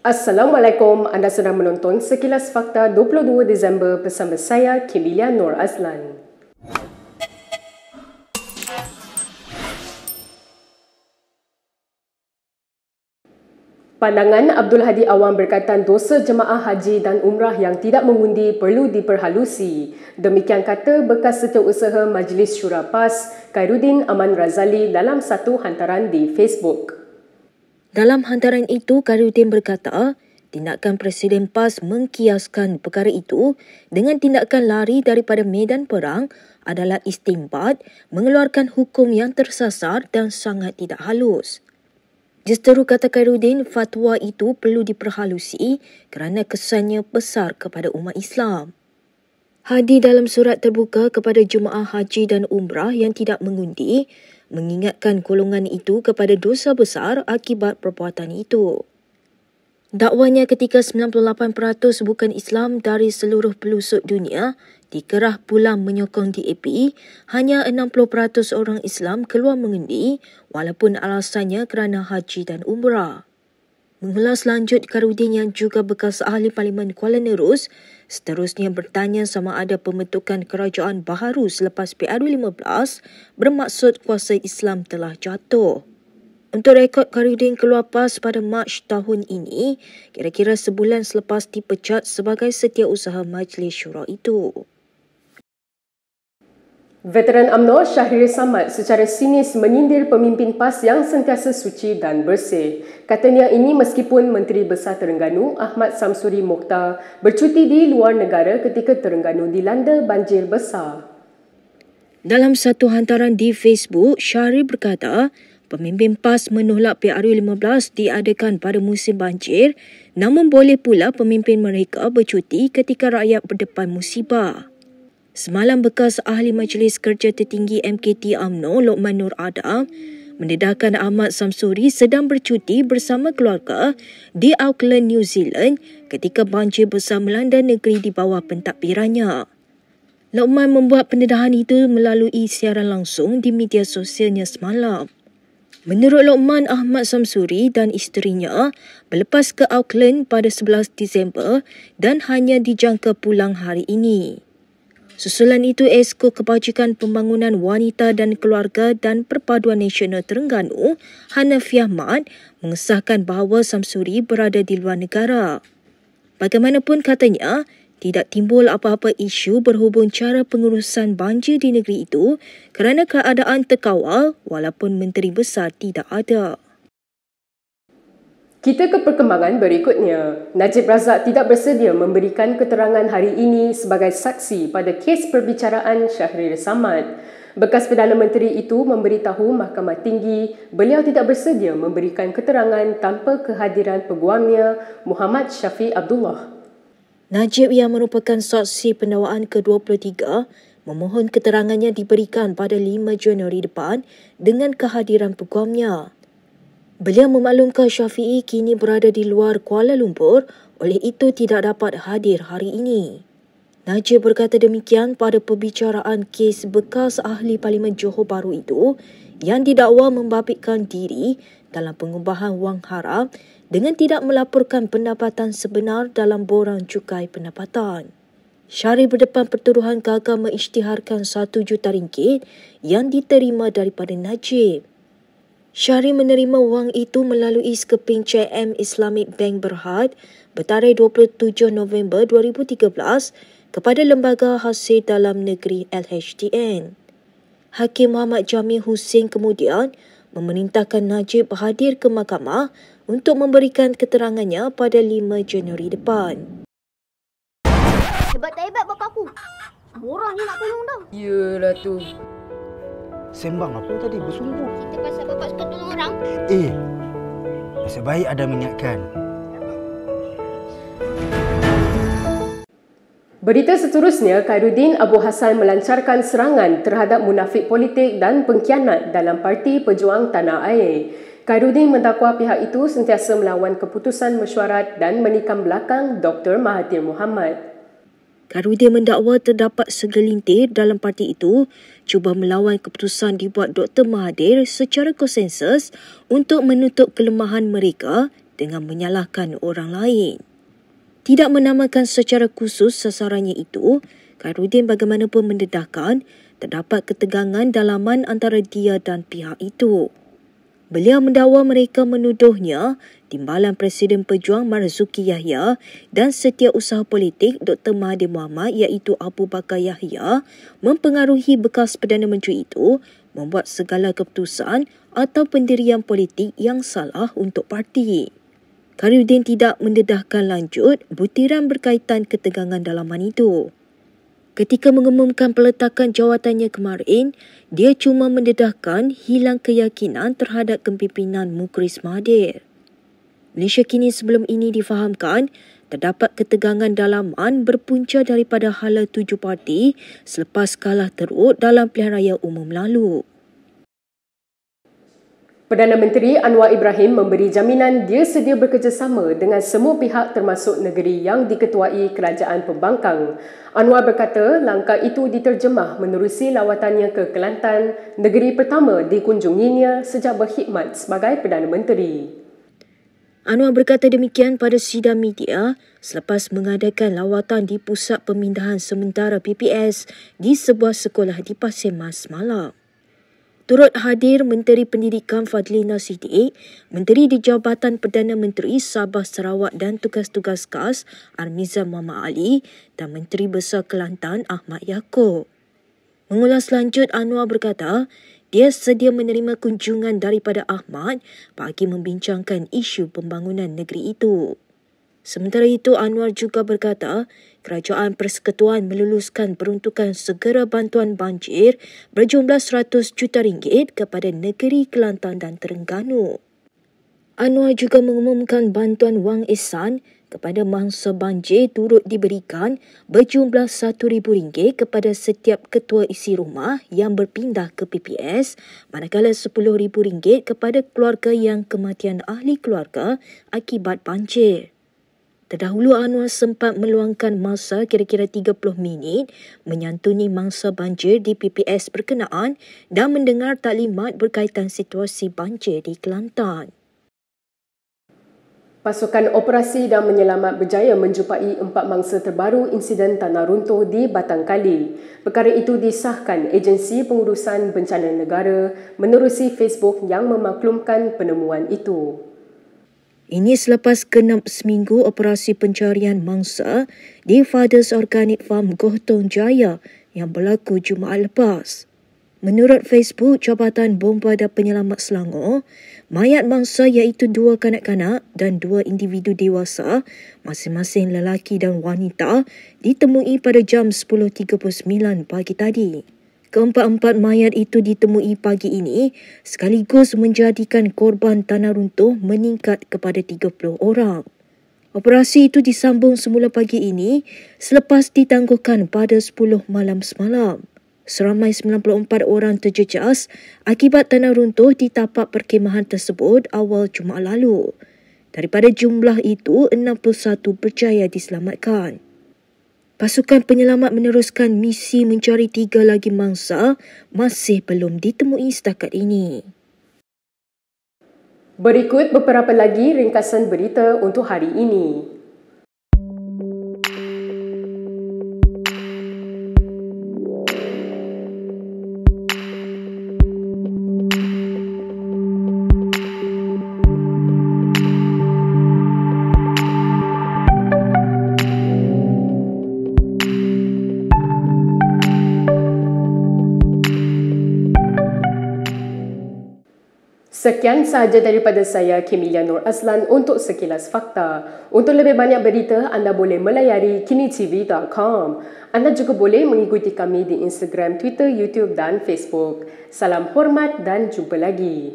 Assalamualaikum, anda sedang menonton Sekilas Fakta 22 Disember bersama saya, Kimilia Nur Azlan. Pandangan Abdul Hadi Awang berkaitan dosa jemaah haji dan umrah yang tidak mengundi perlu diperhalusi. Demikian kata bekas setiausaha Majlis Syura PAS, Khairuddin Aman Razali dalam satu hantaran di Facebook. Dalam hantaran itu, Khairuddin berkata, tindakan Presiden PAS mengkiaskan perkara itu dengan tindakan lari daripada medan perang adalah istinbat, mengeluarkan hukum yang tersasar dan sangat tidak halus. Justeru kata Khairuddin, fatwa itu perlu diperhalusi kerana kesannya besar kepada umat Islam. Hadi dalam surat terbuka kepada jemaah haji dan umrah yang tidak mengundi, mengingatkan golongan itu kepada dosa besar akibat perbuatan itu. Dakwanya ketika 98% bukan Islam dari seluruh pelosok dunia dikerah pulang menyokong DAP, hanya 60% orang Islam keluar mengundi walaupun alasannya kerana haji dan umrah. Mengulas lanjut, Khairuddin yang juga bekas ahli Parlimen Kuala Nerus seterusnya bertanya sama ada pembentukan kerajaan baharu selepas PRU15 bermaksud kuasa Islam telah jatuh. Untuk rekod, Khairuddin keluar PAS pada Mac tahun ini, kira-kira sebulan selepas dipecat sebagai setiausaha Majlis Syura itu. Veteran UMNO Syahrir Samad secara sinis menyindir pemimpin PAS yang sentiasa suci dan bersih. Katanya ini meskipun Menteri Besar Terengganu Ahmad Samsuri Mokhtar bercuti di luar negara ketika Terengganu dilanda banjir besar. Dalam satu hantaran di Facebook, Syahrir berkata, pemimpin PAS menolak PRU15 diadakan pada musim banjir, namun boleh pula pemimpin mereka bercuti ketika rakyat berdepan musibah. Semalam bekas ahli Majlis Kerja Tertinggi MKT UMNO Lokman Nur Adam mendedahkan Ahmad Samsuri sedang bercuti bersama keluarga di Auckland, New Zealand ketika banjir besar melanda negeri di bawah pentadbirannya. Lokman membuat pendedahan itu melalui siaran langsung di media sosialnya semalam. Menurut Lokman, Ahmad Samsuri dan isterinya berlepas ke Auckland pada 11 Disember dan hanya dijangka pulang hari ini. Susulan itu, Esko Kebajikan Pembangunan Wanita dan Keluarga dan Perpaduan Nasional Terengganu, Hanafi Ahmad, mengesahkan bahawa Samsuri berada di luar negara. Bagaimanapun katanya, tidak timbul apa-apa isu berhubung cara pengurusan banjir di negeri itu kerana keadaan terkawal walaupun Menteri Besar tidak ada. Kita ke perkembangan berikutnya. Najib Razak tidak bersedia memberikan keterangan hari ini sebagai saksi pada kes perbicaraan Syahrir Samad. Bekas Perdana Menteri itu memberitahu Mahkamah Tinggi beliau tidak bersedia memberikan keterangan tanpa kehadiran peguamnya Muhammad Syafiq Abdullah. Najib yang merupakan saksi pendakwaan ke-23 memohon keterangannya diberikan pada 5 Januari depan dengan kehadiran peguamnya. Beliau memaklumkan Syafi'i kini berada di luar Kuala Lumpur, oleh itu tidak dapat hadir hari ini. Najib berkata demikian pada perbicaraan kes bekas ahli Parlimen Johor Bahru itu yang didakwa membabitkan diri dalam pengubahan wang haram dengan tidak melaporkan pendapatan sebenar dalam borang cukai pendapatan. Syahrir berdepan pertuduhan gagal mengisytiharkan RM1 juta yang diterima daripada Najib. Syahrir menerima wang itu melalui skeping CM Islamic Bank Berhad bertarikh 27 November 2013 kepada Lembaga Hasil Dalam Negeri LHDN. Hakim Muhammad Jamil Hussein kemudian memerintahkan Najib hadir ke mahkamah untuk memberikan keterangannya pada 5 Januari depan. Hebat tak hebat bapa aku? Orang ni nak tolong dah. Yalah tu. Sembang apa tadi? Bersumbu. Kita pasal bapak suka tolong orang. Nasib baik ada mengingatkan. Berita seterusnya, Khairuddin Abu Hassan melancarkan serangan terhadap munafik politik dan pengkhianat dalam Parti Pejuang Tanah Air. Khairuddin mendakwa pihak itu sentiasa melawan keputusan mesyuarat dan menikam belakang Dr. Mahathir Mohamad. Khairuddin mendakwa terdapat segelintir dalam parti itu cuba melawan keputusan dibuat Dr. Mahathir secara konsensus untuk menutup kelemahan mereka dengan menyalahkan orang lain. Tidak menamakan secara khusus sasarannya itu, Khairuddin bagaimanapun mendedahkan terdapat ketegangan dalaman antara dia dan pihak itu. Beliau mendakwa mereka menuduhnya Timbalan Presiden Pejuang Marzuki Yahya dan Setiausaha Politik Dr. Mahathir Mohamad iaitu Abu Bakar Yahya mempengaruhi bekas Perdana Menteri itu membuat segala keputusan atau pendirian politik yang salah untuk parti. Khairuddin tidak mendedahkan lanjut butiran berkaitan ketegangan dalaman itu. Ketika mengumumkan peletakan jawatannya kemarin, dia cuma mendedahkan hilang keyakinan terhadap kepimpinan Mukhris Mahathir. Malaysia kini sebelum ini difahamkan terdapat ketegangan dalaman berpunca daripada hala 7 parti selepas kalah teruk dalam pilihan raya umum lalu. Perdana Menteri Anwar Ibrahim memberi jaminan dia sedia bekerjasama dengan semua pihak termasuk negeri yang diketuai Kerajaan Pembangkang. Anwar berkata langkah itu diterjemah menerusi lawatannya ke Kelantan, negeri pertama dikunjunginya sejak berkhidmat sebagai Perdana Menteri. Anwar berkata demikian pada sidang media selepas mengadakan lawatan di Pusat Pemindahan Sementara PPS di sebuah sekolah di Pasir Mas malam. Turut hadir Menteri Pendidikan Fadlina Siddiq, Menteri di Jabatan Perdana Menteri Sabah Sarawak dan Tugas-Tugas Khas Armizan Muhammad Ali dan Menteri Besar Kelantan Ahmad Yaakob. Mengulas lanjut, Anwar berkata dia sedia menerima kunjungan daripada Ahmad bagi membincangkan isu pembangunan negeri itu. Sementara itu, Anwar juga berkata Kerajaan Persekutuan meluluskan peruntukan segera bantuan banjir berjumlah RM100 juta kepada negeri Kelantan dan Terengganu. Anwar juga mengumumkan bantuan wang ihsan kepada mangsa banjir turut diberikan berjumlah RM1,000 kepada setiap ketua isi rumah yang berpindah ke PPS, manakala RM10,000 kepada keluarga yang kematian ahli keluarga akibat banjir. Terdahulu Anwar sempat meluangkan masa kira-kira 30 minit menyantuni mangsa banjir di PPS berkenaan dan mendengar taklimat berkaitan situasi banjir di Kelantan. Pasukan Operasi dan Menyelamat berjaya menjumpai 4 mangsa terbaru insiden tanah runtuh di Batang Kali. Perkara itu disahkan Agensi Pengurusan Bencana Negara menerusi Facebook yang memaklumkan penemuan itu. Ini selepas genap seminggu operasi pencarian mangsa di Fathers Organic Farm Gohtong Jaya yang berlaku Jumaat lepas. Menurut Facebook Jabatan Bomba dan Penyelamat Selangor, mayat mangsa iaitu 2 kanak-kanak dan 2 individu dewasa, masing-masing lelaki dan wanita, ditemui pada jam 10.39 pagi tadi. Keempat-empat mayat itu ditemui pagi ini sekaligus menjadikan korban tanah runtuh meningkat kepada 30 orang. Operasi itu disambung semula pagi ini selepas ditangguhkan pada 10 malam semalam. Seramai 94 orang terjejas akibat tanah runtuh di tapak perkhemahan tersebut awal Jumaat lalu. Daripada jumlah itu, 61 berjaya diselamatkan. Pasukan penyelamat meneruskan misi mencari 3 lagi mangsa masih belum ditemui setakat ini. Berikut beberapa lagi ringkasan berita untuk hari ini. Sekian sahaja daripada saya, Kemilia Nur Azlan untuk Sekilas Fakta. Untuk lebih banyak berita, anda boleh melayari kinitv.com. Anda juga boleh mengikuti kami di Instagram, Twitter, YouTube dan Facebook. Salam hormat dan jumpa lagi.